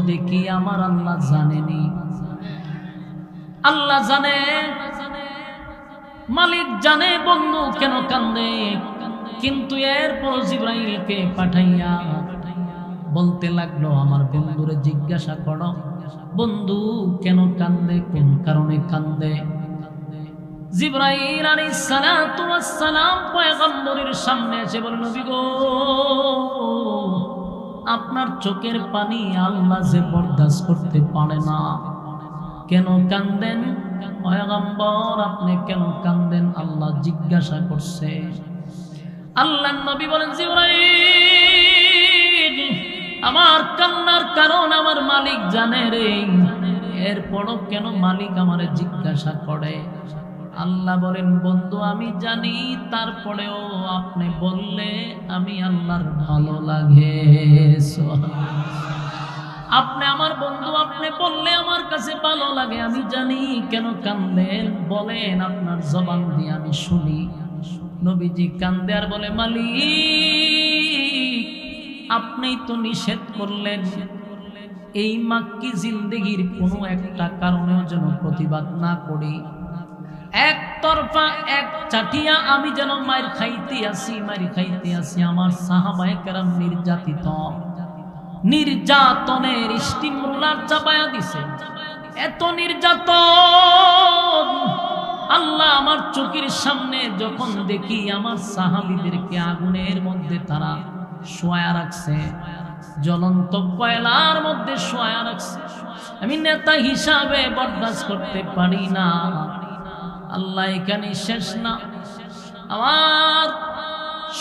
দেখি আমার আল্লাহ জানেনি। আল্লাহ জানে, মালিক জানে বন্ধু কেন কান্দে, কিন্তু এরপর জিবরাইলকে পাঠাইয়া বলতে লাগলো আমার বন্ধুরে জিজ্ঞাসা করো বন্ধু কেন কান্দে, কোন কারণে কান্দে। জিবরাইল আলাইহিস সালাতু ওয়াস সালাম পয়গম্বরের সামনে এসে বলল, নবী গো, আপনার চোখের পানি আল্লাহ যে বরদাস্ত করতে পারে না, কেন কান্দেন পয়গম্বর, আপনি কেন কান্দেন? আল্লাহ জিজ্ঞাসা করছে। আল্লাহর নবী বলেন, জিবরাইল, আমার কান্নার কারণ আমার মালিক জানে রে, এরপরও কেন মালিক আমারে জিজ্ঞাসা করে? আল্লাহ বলেন, বন্ধু আমি জানি, তারপরেও আপনি বললে আমি আল্লাহর ভালো লাগে। আপনি আমার বন্ধু, আপনি বললে আমার কাছে ভালো লাগে, আমি জানি কেন কান্দেন, বলেন আপনার জবান দিয়ে আমি শুনি। নবীজি কান্দে আর বলে, মালিক আপনি তো নিষেধ করলেন এই মাক্কি জিন্দেগির কোনো একটা কারণেও যেন প্রতিবাদ না করি, একতরফা এক চাটিয়া আমি যেন মার খাইতে আসি। আমার সাহাবায়ে কেরাম নির্যাতনের স্টিম রোলার চাপায়া দিছে, এত নির্যাতন। আল্লাহ আমার চোখের সামনে যখন দেখি আমার সাহাবীদেরকে আগুনের মধ্যে তারা শোয়া রাখছে, জ্বলন্ত কয়লার মধ্যে শোয়া রাখছে, আমি নেতা হিসাবে বরদাস্ত করতে পারি না। আল্লাহ এখানে শেষ না, আমার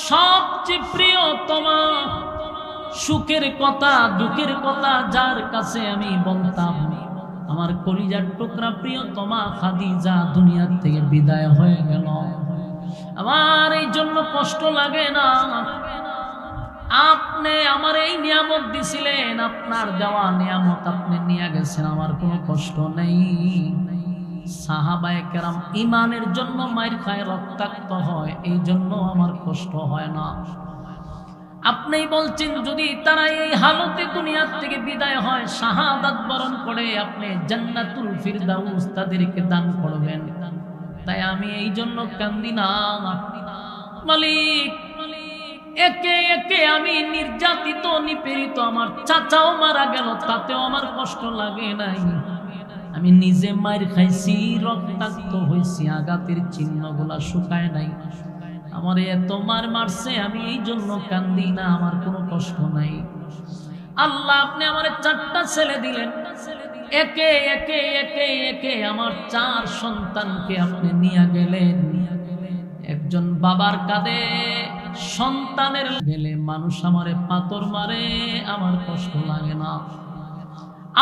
সবচেয়ে প্রিয়তমা সুখের কথা দুঃখের কথা যার কাছে আমি বলতাম, আমার কলিজার টুকরা প্রিয়তমা খাদিজা দুনিয়ার থেকে বিদায় হয়ে গেল। আমার এই জন্য কষ্ট লাগে না, আপনি আমার এই নিয়ামত দিছিলেন, আপনার দেওয়া নিয়ামত আপনি নিয়ে গেছেন, আমার কোনো কষ্ট নেই। সাহাবায়ে কেরাম ঈমানের জন্য মাইর খায়, রক্তাক্ত হয়, এই জন্য আমার কষ্ট হয় না। আপনি বলছেন যদি তারা এই হালতে দুনিয়ার থেকে বিদায় হয়, শাহাদাত বরণ করে, আপনি জান্নাতুল ফিরদাউস তাদেরকে দান করবেন, তাই আমি এই জন্য কান্দি না। মালিক একে একে আমি নির্যাতিত নিপীড়িত, আমার চাচাও মারা গেল, তাতেও আমার কষ্ট লাগে নাই। আমি নিজে মার খাইছি, রক্তাক্ত হয়েছি, আঘাতের চিহ্নগুলা শুকায় নাই, আমার এত মারছে, আমি এই জন্য কান্দি না, আমার কোনো কষ্ট নাই। আল্লাহ আপনি আমার 4টা ছেলে দিলেন, একে একে একে একে আমার 4 সন্তানকে আপনি নিয়ে গেলেন। একজন বাবার কাঁধে সন্তানের গেলে মানুষ আমারে পাথর মারে, আমার কষ্ট লাগে না।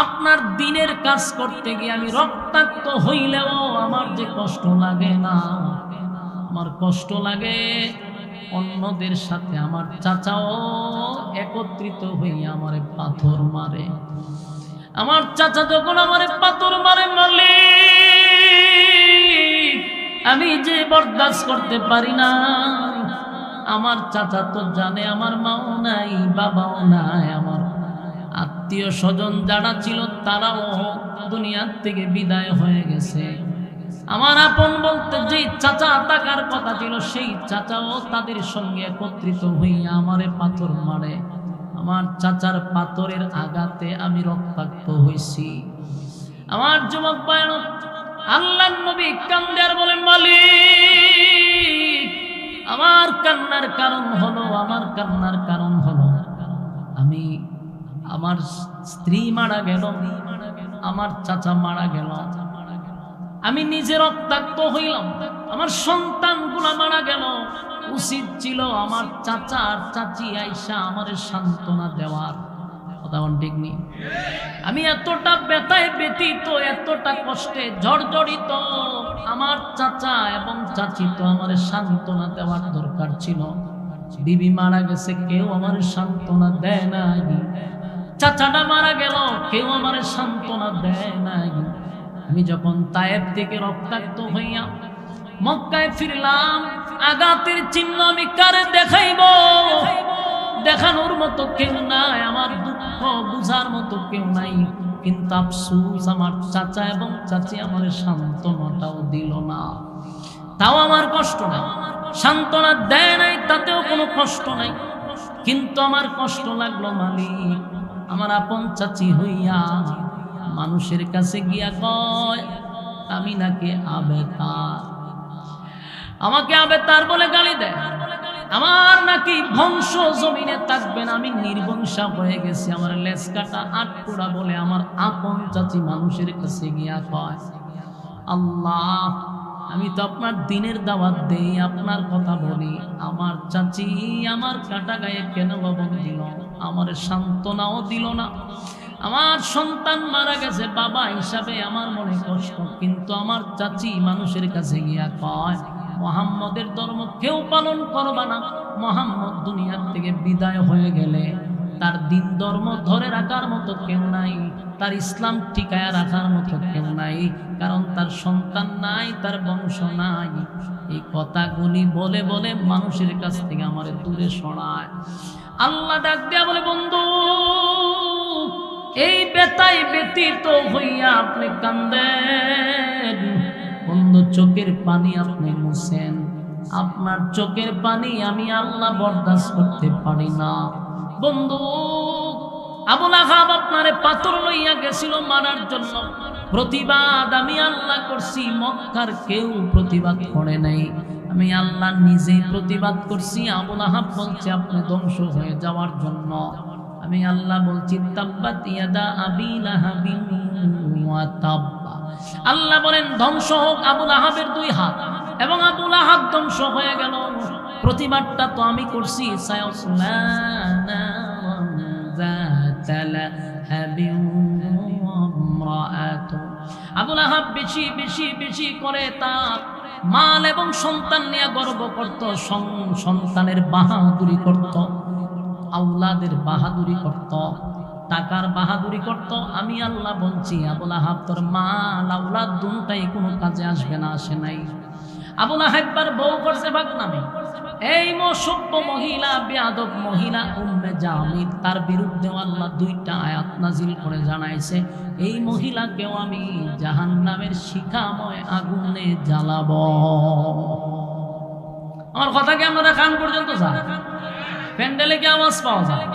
আপনার দিনের কাজ করতে গিয়ে আমি রক্তাক্ত হইলেও আমার যে কষ্ট লাগে না, আমার কষ্ট লাগে অন্যদের সাথে আমার চাচাও একত্রিত হইয়া আমারে পাথর মারে। আমার চাচা যখন আমারে পাথর মারে, মালিক আমি যে বরদাস্ত করতে পারি না। আমার চাচা তো জানে আমার মাও নাই, বাবাও নাই, আমার আত্মীয় স্বজন যারা ছিল তারাও দুনিয়ার থেকে বিদায় হয়ে গেছে। আমার আপন বলতে যে চাচা থাকার কথা ছিল, সেই চাচাও তাদের সঙ্গে একত্রিত হইয়া আমারে পাথর মারে। আমার চাচার পাথরের আঘাতে আমি রক্তাক্ত হইছি। আমার যুবক ভাইরা, আল্লাহর নবী কান্দে আর বলেন, মালিক আমার কান্নার কারণ হলো আমি, আমার স্ত্রী মারা গেল, আমার চাচা মারা গেল, আমি নিজে রক্তাক্ত হইলাম, আমার সন্তানগুলা মারা গেল। উচিত ছিল আমার চাচা আর চাচি আইসা আমার সান্ত্বনা দেওয়ার, কথা ঠিক নেই? আমি এতটা ব্যথায় ব্যথিত, এতটা কষ্টে জর্জরিত, আমার চাচা এবং চাচি তো আমার সান্ত্বনা দেওয়ার দরকার ছিল। বিবি মারা গেছে, কেউ আমার সান্ত্বনা দেয় নাই। চাচাটা মারা গেল, কেউ আমার সান্ত্বনা দেয় নাই। আমি যখন তায়েব থেকে রক্তাক্ত হইয়া মক্কায় ফিরলাম, আঘাতের চিহ্ন আমি কারে দেখাইব? দেখানোর মতো কেউ নাই। আমার দুঃখ দুঃখ বুঝার মতো কেউ নাই, কিন্তু আফসোস আমার চাচা এবং চাচি আমার সান্ত্বনাটাও দিল না। তাও আমার কষ্ট নাই, সান্ত্বনা দেয় নাই, তাতেও কোনো কষ্ট নাই, কিন্তু আমার কষ্ট লাগলো মালিক, আমার আপন চাচি হইয়া মানুষের কাছে গিয়া কয় আমি নাকি আবেতার, আমাকে আবেতার বলে গালি দেয়, আমার নাকি বংশ জমিনে থাকবে না, আমি নির্বংশা হয়ে গেছি, আমার লেজ কাটা আটকুড়া বলে আমার আপন চাচি মানুষের কাছে গিয়া কয় আল্লাহ আমি তো আপনার দিনের দাওয়াত দেই, আপনার কথা বলি, আমার চাচি আমার কাটা গায়ে কেন লবণ দিল, আমার সান্ত্বনাও দিল না, আমার সন্তান মারা গেছে বাবা হিসাবে আমার মনে কষ্ট, কিন্তু আমার চাচি মানুষের কাছে গিয়া কয় মুহাম্মদের ধর্ম কেউ পালন করবা না, মুহাম্মদ দুনিয়ার থেকে বিদায় হয়ে গেলে তার দিন ধর্ম ধরে রাখার মতো কেউ নাই, তার ইসলাম টিকায় রাখার মতো কেউ নাই, কারণ তার সন্তান নাই, তার বংশ নাই। এই কথাগুলি বলে বলে মানুষের কাছ থেকে আমার দূরে সরায়। আল্লাহ ডাক দিয়া বলে বন্ধু এই বেতাই ব্যতীত হইয়া আপনি কান্দেন, বন্ধু চোখের পানি আপনি মুছেন, আপনার চোখের পানি আমি আল্লাহ বরদাস্ত করতে পারি না। বন্ধু আবু লাহাব আপনারে পাথর লইয়া গেছিল মারার জন্য, প্রতিবাদ আমি আল্লাহ করছি, মক্কার কেউ প্রতিবাদ করে নাই, আমি আল্লাহ নিজেই প্রতিবাদ করছি। আবু লাহাব বলছে আপনি ধ্বংস হয়ে যাওয়ার জন্য, আমি আল্লাহ বলছি তাব্বাত ইয়াদা আবি লাহাবিন ওয়া তাব্বা, আল্লাহ বলেন ধ্বংস হোক আবু লাহাবের দুই হাত, এবং আবু লাহাব ধ্বংস হয়ে গেল। প্রতিবাদটা তো আমি করছি, আবু লাহাব বেশি বেশি বেশি করে তার মাল এবং সন্তান নিয়ে গর্ব করত, সন্তানের বাহাদুরি করত, আওলাদের বাহাদুরি করত, টাকার বাহাদুরি করত। আমি আল্লাহ বলছি আবু লাহাব তোর মাল আওলাদ দুটাই কোনো কাজে আসবে না, আসে নাই। আবু লাহাব বউ করছে ভাগ নামে, এই সভ্য মহিলা বেয়াদব মহিলা উম্মে জামিল, তার বিরুদ্ধে আল্লাহ দুইটা আয়াত নাজিল করে জানাইছে এই মহিলাকেও আমি জাহান্নামের শিখাময় আগুনে জ্বালাবো। আমার কথা কি আপনারা কান পর্যন্ত যান? প্যান্ডেলে কি আওয়াজ পাওয়া যায়?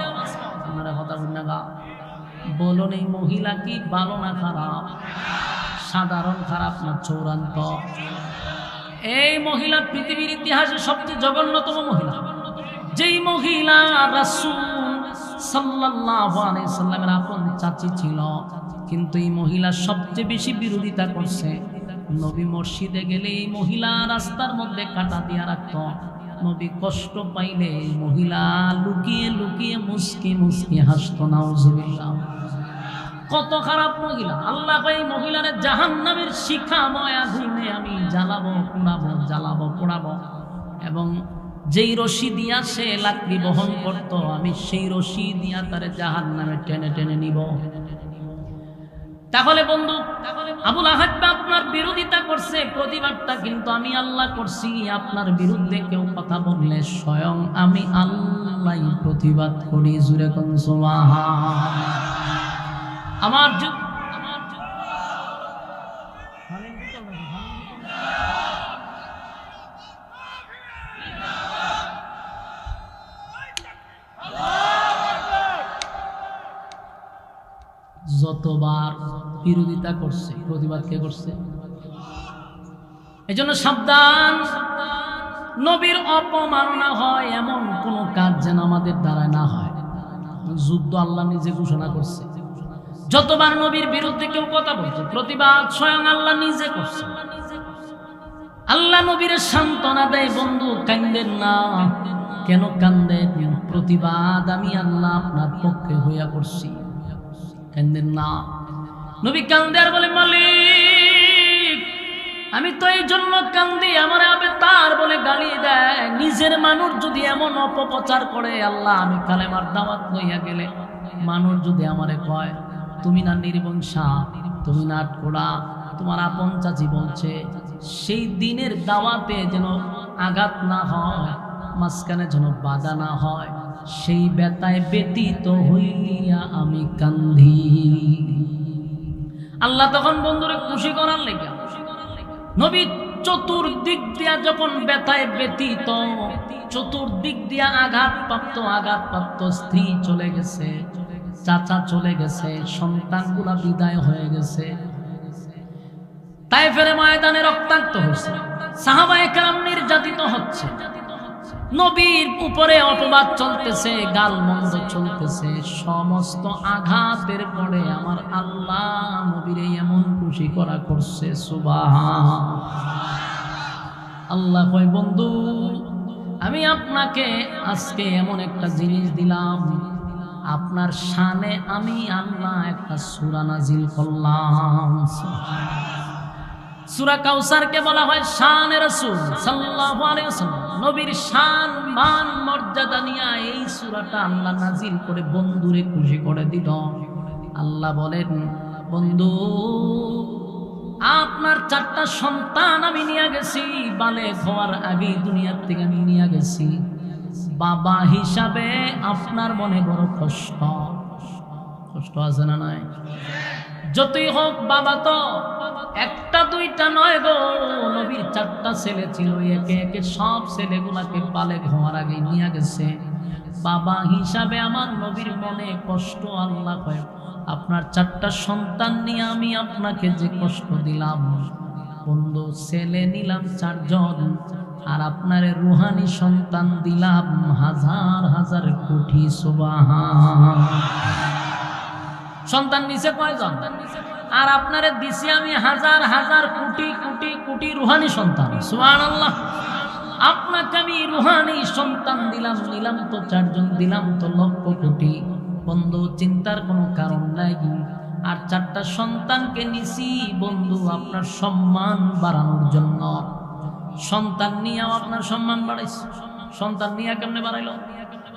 আপনারা কথা বলুন না, বলুন এই মহিলা কি ভালো না খারাপ? সাধারণ খারাপ না চূড়ান্ত? এই মহিলা পৃথিবীর ইতিহাসে সবচেয়ে জঘন্যতম মহিলা, যেই মহিলা রাসূল সাল্লাল্লাহু আলাইহি সাল্লামের আপন চাচি ছিল, কিন্তু এই মহিলা সবচেয়ে বেশি বিরোধিতা করছে। নবী মসজিদে গেলে এই মহিলা রাস্তার মধ্যে কাটা দিয়া রাখত, নবী কষ্ট পাইলে এই মহিলা লুকিয়ে লুকিয়ে মুস্কি মুস্কি হাসতো। নাউজুবিল্লাহ, কত খারাপ মহিলা! আল্লাহ এই মহিলারে জাহান্নামের শিখাময় আগুনে আমি জ্বালাবো, পোড়াবো, জ্বালাবো, পোড়াবো। এবং যেই রশি দিয়া সে লাকড়ি বহন করত, আমি সেই রশি দিয়া তারে জাহান্নামে টেনে টেনে নিব। তাহলে বন্ধু আবু লাহাব আপনার বিরোধিতা করছে, প্রতিবাদটা কিন্তু আমি আল্লাহ করছি। আপনার বিরুদ্ধে কেউ কথা বললে স্বয়ং আমি আল্লাহ প্রতিবাদ করি। জুরে কোন সুবহান। আমার যতবার বিরোধিতা করছে, প্রতিবাদ কে করছে? এজন্য সাবধান, নবীর অপমাননা হয় এমন কোন কাজ যেন আমাদের দ্বারা না হয়। যুদ্ধ আল্লাহ নিজে ঘোষণা করছে। যতবার নবীর বিরুদ্ধে কেউ কথা বলছে, প্রতিবাদ স্বয়ং আল্লাহ নিজে করছে। আল্লাহ নবীর সান্ত্বনা দেয়, বন্ধু কান্দেন না। কেন কান্দেন? প্রতিবাদ আমি আল্লাহ আপনার পক্ষে হইয়া করছি, কান্দেন না। নবী কান্দে আর বলে মালিক আমি তো এই জন্য কান্দি, আমার আবে তার বলে গালি দেয়। নিজের মানুষ যদি এমন অপপ্রচার করে, আল্লাহ আমি কালেমার দাওয়াত লইয়া গেলে মানুষ যদি আমারে কয় তুমি না নির্বংশা, তুমি না আটকোড়া, তোমার আপন চাচি বলছে, সেই দিনের দাওয়াতে যেন আঘাত না হয়, মাঝখানে যেন বাধা না হয়, সেই ব্যথায় ব্যতীত হইয়া আমি কান্ধি। আল্লাহ তখন বন্ধুরে খুশি করার লেগে নবী চতুর্দিক দিয়া যখন ব্যথায় ব্যতীত, চতুর্দিক দিয়া আঘাতপ্রাপ্ত স্ত্রী চলে গেছে, চাচা চলে গেছে, সন্তানগুলা বিদায় হয়ে গেছে, তায়েফের ময়দানে রক্তাক্ত হয়েছে, সাহাবায়ে কেরাম নির্যাতিত হচ্ছে, নবীর উপরে অপবাদ চলতেছে, গালমন্দ চলতেছে, সমস্ত আঘাতের পরে আমার আল্লাহ নবীরে এমন খুশি করা করছে। সুবহান আল্লাহ। কয় বন্ধু, আমি আপনাকে আজকে এমন একটা জিনিস দিলাম, আপনার শানে আমি আল্লাহ একটা সূরা নাজিল করলাম। সূরা কাউসারকে বলা হয় শানে রাসূল সাল্লাল্লাহু আলাইহি ওয়াসাল্লাম। নবীর শান মান মর্যাদা নিয়ে এই সূরাটা আল্লাহ নাজিল করে বন্ধুরে খুশি করে দিল। আল্লাহ বলেন, বন্ধু আপনার 4টা সন্তান আমি নিয়ে গেছি, বালেগ হওয়ার আগেই দুনিয়ার থেকে আমি নিয়ে গেছি। বাবা হিসাবে আপনার মনে বড় কষ্ট আছে না নাই? যতই হোক বাবা তো একটা দুইটা নয় গো, নবীর 4টা ছেলে ছিল, একে একে সব ছেলেগুলাকে বালেগ হওয়ার আগে নিয়ে গেছে। বাবা হিসাবে আমার নবীর মনে কষ্ট। আল্লাহ কয়, আপনার 4টা সন্তান নিয়ে আমি আপনাকে যে কষ্ট দিলাম, বন্ধু ছেলে নিলাম 4 জন, আর আপনার রুহানি সন্তান দিলাম হাজার হাজার কোটি। সুবহান। সন্তান নিচে কয়জন? আর আপনারে দিছি আমি হাজার হাজার কোটি কোটি কোটি রুহানি সন্তান। সুবহানাল্লাহ। আপনাকে আমি রুহানি সন্তান দিলাম, নিলাম তো 4 জন, দিলাম তো লক্ষ কোটি। বন্ধু চিন্তার কোনো কারণ নাই। আর 4টা সন্তানকে নিছি বন্ধু আপনার সম্মান বাড়ানোর জন্য। সন্তান নিয়েও আপনার সম্মান বাড়াইছে। সন্তান নিয়ে কেমনে বাড়াইলো?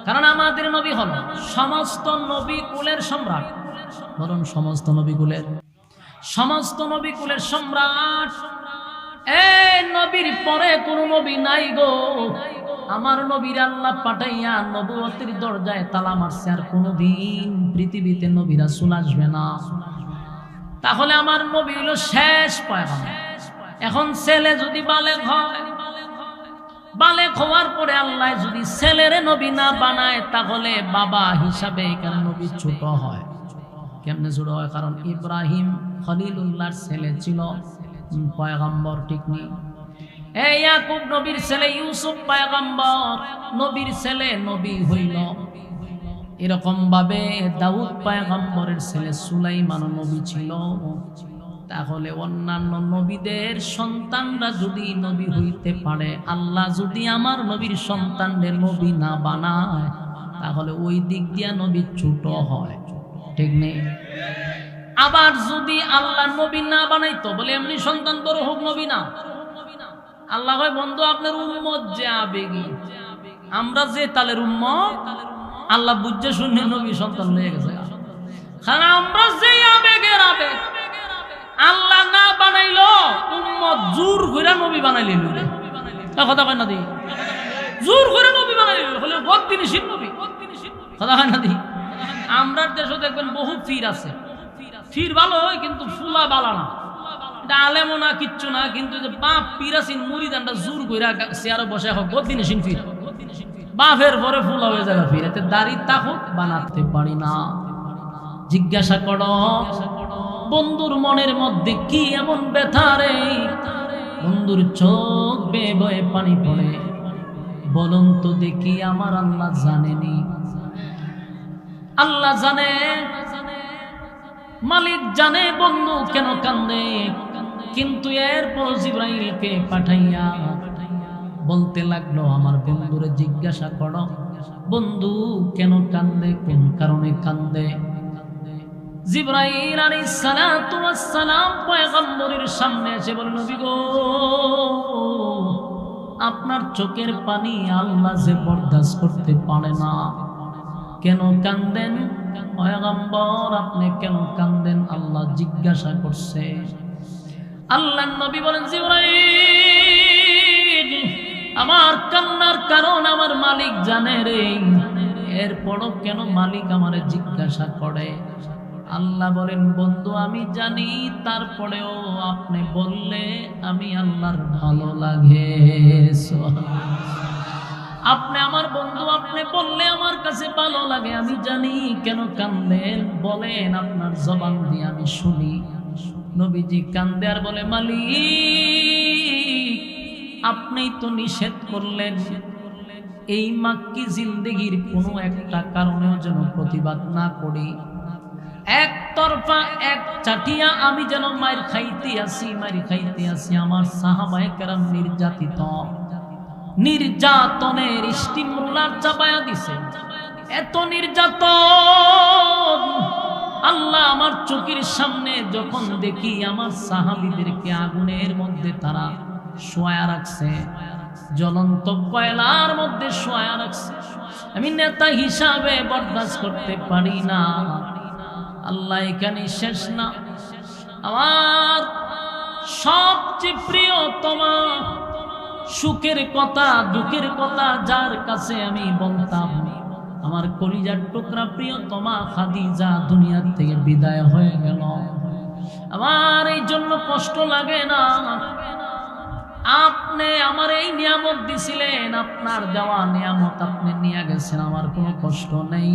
কারণ আমাদের নবী হলো সমস্ত নবী কুলের সম্রাট। বরং সমস্ত নবী কুলের সম্রাট। এই নবীর পরে কোন নবী নাই গো। আমার নবীর আল্লাহ পাঠাইয়া নবুয়তের দরজায় তালা মারছে, আর কোনদিন পৃথিবীতে নবী রাসূল আসবে না। তাহলে আমার নবী হলো শেষ পয়গম্বর। এখন ছেলে যদি বালেগ হয়, বালেগ হওয়ার পরে আল্লাহ যদি ছেলেরে নবী না বানায়, তাহলে বাবা হিসাবে এখানে নবী ছোট হয়। কেমনে ছোট হয়? কারণ ইব্রাহিম খলিলুল্লাহর ছেলে ছিল, পয়গম্বর, ঠিক নেই? এই ইয়াকুব নবীর ছেলে, ইউসুফ পয়গম্বর, নবীর ছেলে নবী হইল। এরকম ভাবে দাউদ পয়গম্বরের ছেলে সুলাইমান নবী ছিল। তাহলে অন্যান্য নবীদের সন্তানরা যদি নবী হইতে পারে, আল্লাহ যদি আমার নবীর সন্তানদের নবী না বানায়, তাহলে ওই দিক দিয়া নবী ছোট হয়, ঠিক নেই? আবার যদি আল্লাহ নবী না বানাইতো, বলে এমনি সন্তান বড় হোক, নবী না। আল্লাহ কয়, বন্ধু আপনার উম্মত যে আবেগী, আমরা যে তালের উম্মত, আল্লাহ বুঝে শুনে নবী সন্তান হয়ে গেছে। কারণ আমরা যে আবেগের আবেগ, আল্লাহ না বানাইলো উম্মত জোর করে নবী বানাইলি। কথা কয় না দি? জোর করে নবী বানাইলি হলে বদদিনশীল নবী। কথা কয় না দি? আমরার দেশে দেখবেন বহু ফির আছে, ফির ভালো হয় কিন্তু ফুলা বালা না, এটা আলেমও না, কিচ্ছু না, কিন্তু যে বাপ পিরাসিন মুরিদানটা জোর কইরা চেয়ারে বসে হোক বদদিনশীল ফির, বাপের পরে ফুলা হয়ে যাবে ফির। এতে দাড়ি তাকুক বানাতে পারি না। জিজ্ঞাসা করো বন্ধুর মনের মধ্যে কি এমন ব্যথা রে? বন্ধুর চোখ বেয়ে বয়ে পানি পড়ে। বলুন তো দেখি, আমার আল্লাহ জানেনি? আল্লাহ জানে, মালিক জানে বন্ধু কেন কান্দে। কিন্তু এরপর জিবরাইলকে পাঠাইয়া বলতে লাগলো, আমার বন্ধুরে জিজ্ঞাসা করো বন্ধু কেন কান্দে, কোন কারণে কান্দে। জিবরাইল আলাইহিস সালাতু ওয়াস সালাম পয়গম্বরের সামনে এসে বলল, নবী গো, আপনার চোখের পানি আল্লাহ যে বরদাস্ত করতে পারে না, কেন কান্দেন? পয়গম্বর আপনি কেন কান্দেন? আল্লাহ জিজ্ঞাসা করছে। আল্লাহর নবী বলেন, জিবরাইল, আমার কান্নার কারণ আমার মালিক জানে রে। এরপরও কেন মালিক আমারে জিজ্ঞাসা করে? আল্লাহ বলেন, বন্ধু আমি জানি, তারপরেও আপনি বললে আমি আল্লাহর ভালো লাগে। আপনি আমার বন্ধু, আপনি বললে আমার কাছে ভালো লাগে। আমি জানি কেন কান্দেন, বলেন আপনার জবান দিয়ে আমি শুনি। নবীজি কান্দে আর বলে, মালিক আপনি তো নিষেধ করলেন এই মাক্কি জিন্দেগির কোনো একটা কারণেও যেন প্রতিবাদ না করি। একতরফা এক চাটিয়া আমি যেন মার খাইতে আসি। আমার সাহাবায়ে কেরাম নির্যাতনের স্টিম রোলার চাপায়া দিছে। এত নির্যাতন আল্লাহ আমার চোখের সামনে যখন দেখি আমার সাহাবীদেরকে আগুনের মধ্যে তারা শোয়া রাখছে, জ্বলন্ত কয়লার মধ্যে শোয়া রাখছে, আমি নেতা হিসাবে বরদাস্ত করতে পারি না। আল্লাহ এখানে শেষ না, আমার সবচেয়ে প্রিয়তমা সুখের কথা দুঃখের কথা যার কাছে আমি বলতাম, আমার কলিজার টুকরা প্রিয়তমা খাদিজা দুনিয়ার থেকে বিদায় হয়ে গেল। আমার এই জন্য কষ্ট লাগে না? আপনি আমার এই নিয়ামত দিছিলেন, আপনার দেওয়া নিয়ামত আপনি নিয়ে গেছেন, আমার কোনো কষ্ট নেই।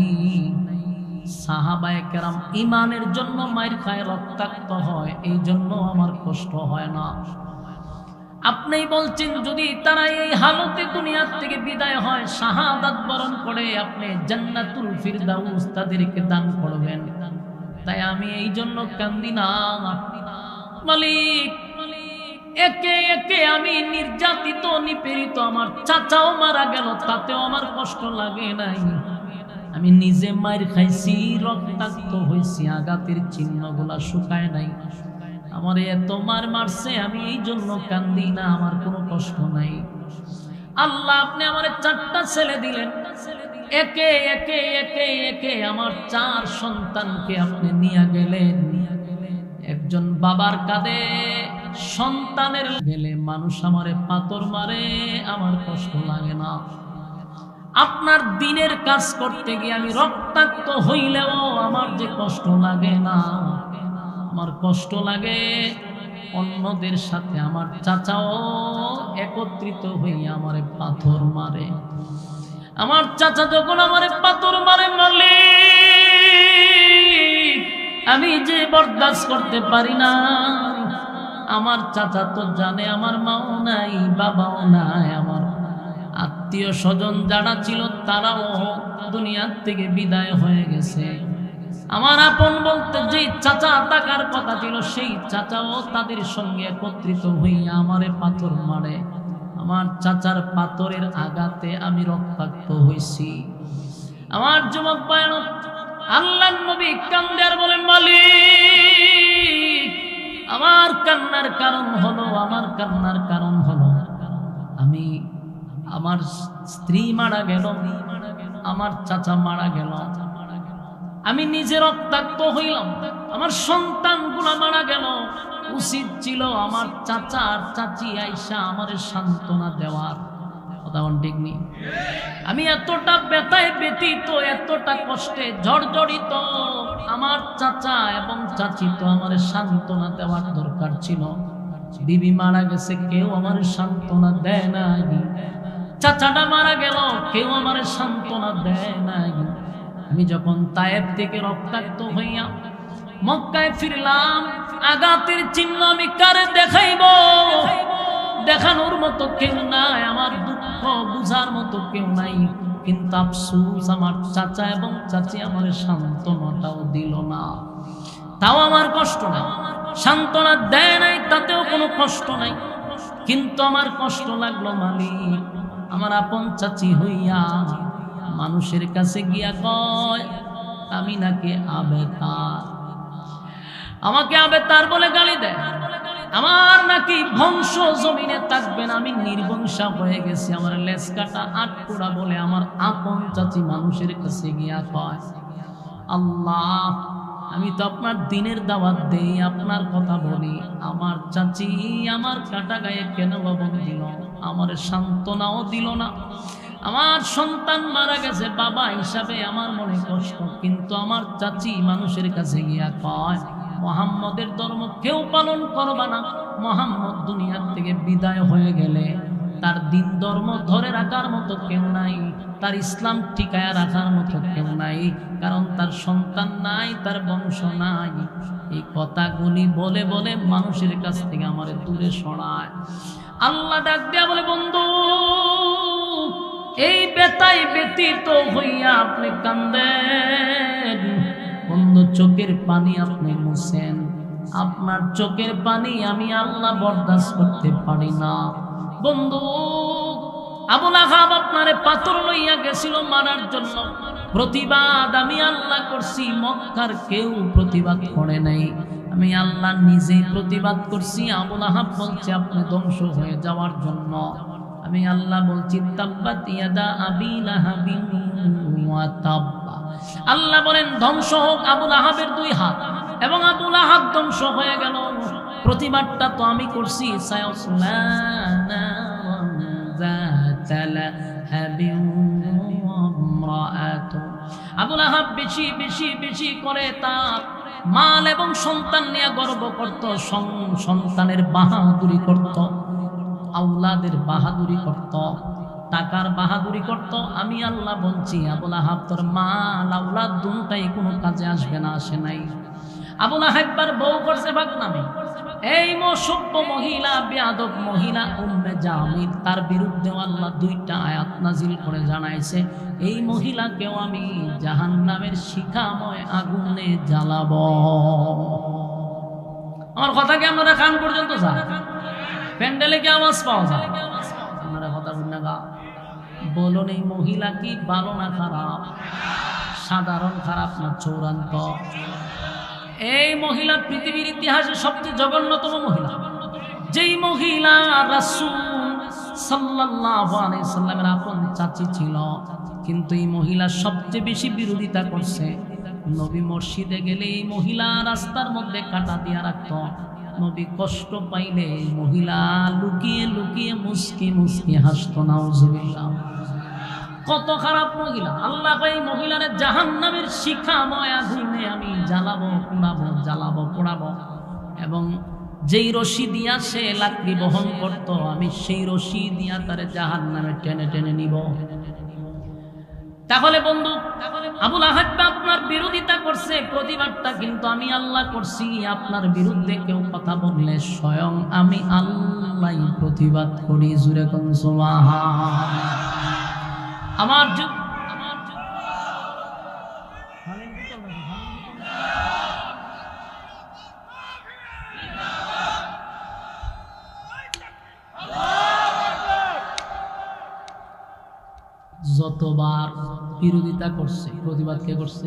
সাহাবায়ে কেরাম ঈমানের জন্য মাইর খায়, রক্তাক্ত হয়, এই জন্য আমার কষ্ট হয় না। আপনি বলছেন যদি তারা এই হালতে দুনিয়ার থেকে বিদায় হয়, শাহাদাত বরণ করে, আপনি জান্নাতুল ফিরদাউস তাদেরকে দান করবেন, তাই আমি এই জন্য কান্দি না। মালিক একে একে আমি নির্যাতিত নিপীড়িত, আমার চাচাও মারা গেল, তাতেও আমার কষ্ট লাগে নাই। আমি নিজে মার খাইছি, রক্তাক্ত হয়েছি, আঘাতের চিহ্নগুলা শুকায় নাই। আমার এত মারছে, আমি এই জন্য কান্দি না, আমার কোনো কষ্ট নাই। আল্লাহ আপনি আমার 4টা ছেলে দিলেন, একে একে একে একে আমার 4 সন্তানকে আপনি নিয়ে গেলেন। একজন বাবার কাঁধে সন্তানের গেলে মানুষ আমারে পাথর মারে, আমার কষ্ট লাগে না। আপনার দিনের কাজ করতে গিয়ে আমি রক্তাক্ত হইলেও আমার যে কষ্ট লাগে না, আমার কষ্ট লাগে অন্যদের সাথে আমার চাচাও একত্রিত হইয়া আমারে পাথর মারে। আমার চাচা যখন আমারে পাথর মারে, মালিক আমি যে বরদাস্ত করতে পারি না। আমার চাচা তো জানে আমার মাও নাই, বাবাও নাই, আমার আত্মীয় স্বজন যারা ছিল তারাও দুনিয়ার থেকে বিদায় হয়ে গেছে। আমার আপন বলতে যে চাচা থাকার কথা ছিল, সেই চাচাও তাদের সঙ্গে একত্রিত হইয়া আমারে পাথর মারে। আমার চাচার পাথরের আঘাতে আমি রক্তাক্ত হইছি। আমার যুবক ভাইরা, আল্লাহর নবী কান্দে আর বলেন, মালিক আমার কান্নার কারণ হলো আমি, আমার স্ত্রী মারা গেল, আমার চাচা মারা গেল, আমি নিজে রক্তাক্ত হইলাম, আমার সন্তানগুলো মারা গেল। উচিত ছিল আমার চাচা আর চাচি আইসা আমার সান্ত্বনা দেওয়ার। কথা ঠিক নেই? আমি এতটা ব্যথায় ব্যথিত, এতটা কষ্টে জর্জরিত, আমার চাচা এবং চাচি তো আমার সান্ত্বনা দেওয়ার দরকার ছিল। বিবি মারা গেছে, কেউ আমার সান্ত্বনা দেয় নাই। চাচাটা মারা গেল, কেউ আমার সান্ত্বনা দেয় নাই। আমি যখন তায়েব থেকে রক্তাক্ত হইয়া মক্কায় ফিরলাম, আঘাতের চিহ্ন আমি কারে দেখাইব? দেখানোর মতো কেউ নাই, আমার দুঃখ বুঝার মতো কেউ নাই। কিন্তু আফসোস, আমার চাচা এবং চাচি আমার সান্ত্বনাটাও দিল না। তাও আমার কষ্ট নাই, সান্ত্বনা দেয় নাই, তাতেও কোনো কষ্ট নাই। কিন্তু আমার কষ্ট লাগলো, মালিক আমার আপন চাচি হইয়া মানুষের কাছে গিয়া কয় আমি নাকি আবেতার, আমাকে আবেতার বলে গালি দেয়, আমার নাকি বংশ জমিনে থাকবে না, আমি নির্বংশা হয়ে গেছি, আমার লেজ কাটা আটকুড়া বলে আমার আপন চাচি মানুষের কাছে গিয়া কয়, আল্লাহ আমি তো আপনার দিনের দাওয়াত দেই, আপনার কথা বলি, আমার চাচি আমার কাটা গায়ে কেন লবণ দিল, আমার সান্ত্বনাও দিল না, আমার সন্তান মারা গেছে, বাবা হিসাবে আমার মনে কষ্ট, কিন্তু আমার চাচি মানুষের কাছে গিয়া কয় মুহাম্মদের ধর্ম কেউ পালন করবা না, মুহাম্মদ দুনিয়ার থেকে বিদায় হয়ে গেলে তার দিন ধর্ম ধরে রাখার মতো কেউ নাই, তার ইসলাম টিকায় রাখার মতো কেউ নাই, কারণ তার সন্তান নাই, তার বংশ নাই। এই কথাগুলি বলে বলে মানুষের কাছ থেকে আমার দূরে সরায়। আল্লাহ ডাক দেয়া বলে, বন্ধু এই বেতাই ব্যতীত হইয়া আপনি কান্দেন, বন্ধু চোখের পানি আপনি মুছেন, আপনার চোখের পানি আমি আল্লাহ বরদাস্ত করতে পারি না। বন্ধু আবু লাহাব আপনারে পাথর লইয়া গেছিল মারার জন্য, প্রতিবাদ আমি আল্লাহ করছি, মক্কার কেউ প্রতিবাদ করে নাই, আমি আল্লাহ নিজেই প্রতিবাদ করছি। আবু লাহাব বলছে আপনি ধ্বংস হয়ে যাওয়ার জন্য, আমি আল্লাহ বলছি তাব্বাত ইয়াদা আবি লাহাবিন ওয়া তাব্বা। আল্লাহ বলেন ধ্বংস হোক আবু লাহাবের দুই হাত, এবং আবু লাহাব ধ্বংস হয়ে গেল। প্রতিবাদটা তো আমি করছি। আবু লাহাব বেশি বেশি বেশি করে তার মাল এবং সন্তান নিয়ে গর্ব করত, সন্তানের বাহাদুরি করত, আওলাদের বাহাদুরি করত, টাকার বাহাদুরি করত। আমি আল্লাহ বলছি আবু লাহাব তোর মাল আওলাদ দুটাই কোনো কাজে আসবে না, আসে নাই। আবু লাহাব বউ করছে ভাগনামে, এই সভ্য মহিলা, বেয়াদব মহিলা উম্মে জামিল, তার বিরুদ্ধে আল্লাহ দুইটা আয়াত নাজিল করে জানাইছে এই মহিলাকেও আমি জাহান্নামের শিখাময় আগুনে জ্বালাবো। আমার কথা কি আপনারা কান পর্যন্ত যায়? প্যান্ডেলে কি আওয়াজ পাওয়া যায়? আপনারা কথা বলুন না, বলুন এই মহিলা কি ভালো না খারাপ? সাধারণ খারাপ না চূড়ান্ত? এই মহিলা পৃথিবীর ইতিহাসে সবচেয়ে জঘন্যতম মহিলা। যেই মহিলা রাসূল সাল্লাল্লাহু আলাইহি সাল্লামের আপন চাচী ছিল, কিন্তু এই মহিলা সবচেয়ে বেশি বিরোধিতা করছে। নবী মসজিদে গেলে এই মহিলা রাস্তার মধ্যে কাটা দিয়া রাখত, নবী কষ্ট পাইলে এই মহিলা লুকিয়ে লুকিয়ে মুস্কি মুস্কি হাসতো। নাউজুবিল্লাহ, কত খারাপ মহিলা! আল্লাহ এই মহিলার জাহান্নামের শিখাময় আগুনে আমি জ্বালাবো, পোড়াবো, জ্বালাবো, পোড়াবো। এবং যেই রশি দিয়া সে লাকড়ি বহন করত, আমি সেই রশি দিয়া তারে জাহান্নামে টেনে টেনে নিব। তাহলে বন্ধু আবু লাহাব আপনার বিরোধিতা করছে, প্রতিবাদটা কিন্তু আমি আল্লাহ করছি। আপনার বিরুদ্ধে কেউ কথা বললে স্বয়ং আমি আল্লাহ প্রতিবাদ করি। জুরে কোন সুবহান। আমার যতবার বিরোধিতা করছে, প্রতিবাদ কে করছে?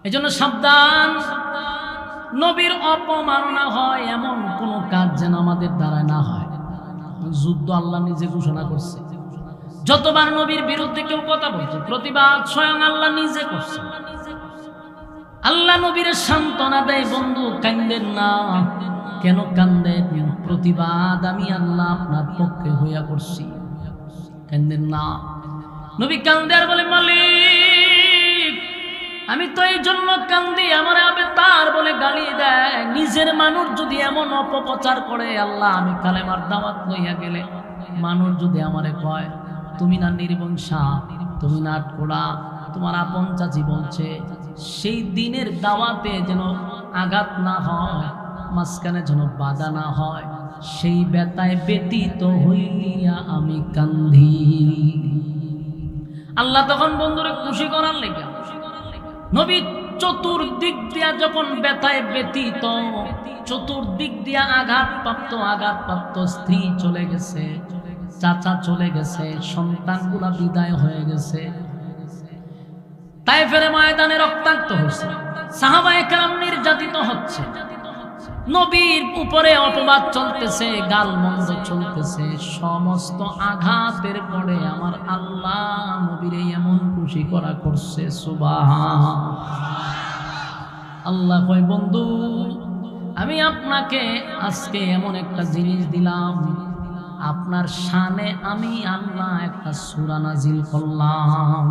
এজন্য সাবধান, নবীর অপমাননা হয় এমন কোন কাজ যেন আমাদের দ্বারা না হয়। যুদ্ধ আল্লাহ নিজে ঘোষণা করছে। যতবার নবীর বিরুদ্ধে কেউ কথা বলছে, প্রতিবাদ স্বয়ং আল্লাহ নিজে করছে। আল্লাহ নবীর সান্ত্বনা দেয়, বন্ধু কান্দেন না। কেন কান্দেন? প্রতিবাদ আমি আল্লাহ আপনার পক্ষে হইয়া করছি, কান্দেন না। নবী কান্দে আর বলে, মালিক আমি তো এই জন্য কান্দি, আমার আবে তার বলে গালি দেয়। নিজের মানুষ যদি এমন অপপ্রচার করে, আল্লাহ আমি কালেমার দাওয়াত লইয়া গেলে মানুষ যদি আমারে কয় তুমি না নির্বংশা, তুমি না আটকোড়া, তোমার আপন চাচি বলছে, সেই দিনের দাওয়াতে যেন আঘাত না হয়, মাঝখানে যেন বাধা না হয়, সেই ব্যথায় ব্যতীত হইয়া আমি কান্ধি। আল্লাহ তখন বন্ধুরে খুশি করার লেগে নবী চতুর্দিক দিয়া যখন ব্যথায় ব্যতীত, চতুর্দিক দিয়া আঘাতপ্রাপ্ত স্ত্রী চলে গেছে, চাচা চলে গেছে, সন্তানগুলা বিদায় হয়ে গেছে, তায়েফের ময়দানে রক্তাক্ত হয়েছে, সাহাবায়ে কেরাম নির্যাতিত হচ্ছে, নবীর উপরে অপবাদ চলতেছে, গালমন্দ চলতেছে, সমস্ত আঘাতের পরে আমার আল্লাহ নবীরে এমন খুশি করা করছে। সুবহান আল্লাহ। কয় বন্ধু আমি আপনাকে আজকে এমন একটা জিনিস দিলাম, আপনার শানে আমি আল্লাহ একটা সূরা নাজিল করলাম।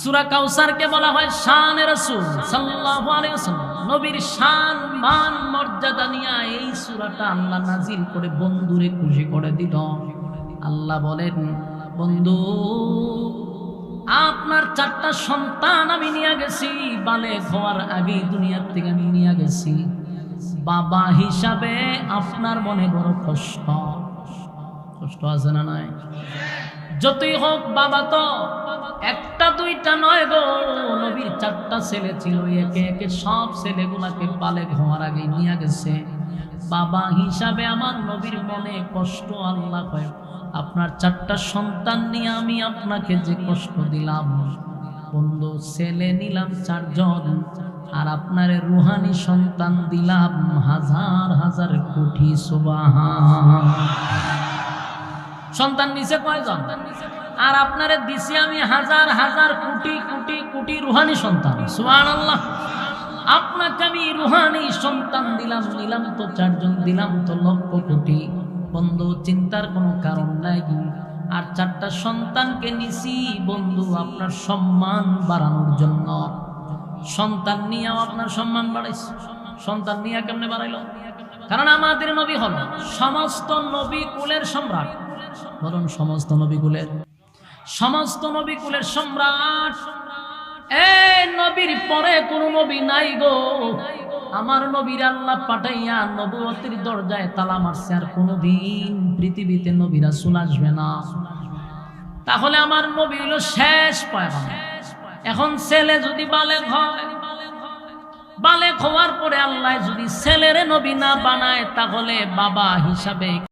সূরা কাউসারকে বলা হয় শানে রাসূল সাল্লাল্লাহু আলাইহি ওয়াসাল্লাম। নবীর শান মান মর্যাদা নিয়ে এই সূরাটা আল্লাহ নাজিল করে বন্ধুরে খুশি করে দিল। আল্লাহ বলেন, বন্ধু আপনার 4টা সন্তান আমি নিয়ে গেছি, বালেগ হওয়ার আগে দুনিয়ার থেকে আমি নিয়ে গেছি। বাবা হিসাবে আপনার মনে বড় কষ্ট আছে না নাই? যতই হোক বাবা তো একটা দুইটা নয় গো, নবীর 4টা ছেলে ছিল, একে একে সব ছেলেগুলাকে বালেগ হওয়ার আগে নিয়ে গেছে। বাবা হিসাবে আমার নবীর মনে কষ্ট। আল্লাহ কয়, আপনার 4টা সন্তান নিয়ে আমি আপনাকে যে কষ্ট দিলাম, বন্ধু ছেলে নিলাম 4 জন, আর আপনার রুহানি সন্তান দিলাম হাজার হাজার কোটি। সুবহান। সন্তান নিছে কয়জন? আর আপনারে দিছি আমি হাজার হাজার কোটি কোটি কোটি রুহানি সন্তান। সুবহানাল্লাহ। আপনাকে আমি রুহানি সন্তান দিলাম, নিলাম তো 4 জন, দিলাম তো লক্ষ কোটি। বন্ধু চিন্তার কোনো কারণ নাই। আর 4টা সন্তানকে নিছি বন্ধু আপনার সম্মান বাড়ানোর জন্য। সন্তান নিয়েও আপনার সম্মান বাড়াইছে। সন্তান নিয়ে কেমনে বাড়াইলো? কারণ আমাদের নবী হল সমস্ত নবী কুলের সম্রাট। বলুন, সমস্ত নবী কুলের সম্রাট। এই নবীর পরে কোন নবী নাই গো। আমার নবীর আল্লাহ পাঠাইয়া নবুয়তের দরজায় তালা মারছে, আর কোনদিন পৃথিবীতে নবী রাসূল আসবে না। তাহলে আমার নবী হলো শেষ পয়গম্বর। এখন ছেলে যদি বালেগ হয়, বালেগ হওয়ার পরে আল্লাহ যদি ছেলেরে নবী না বানায়, তাহলে বাবা হিসাবে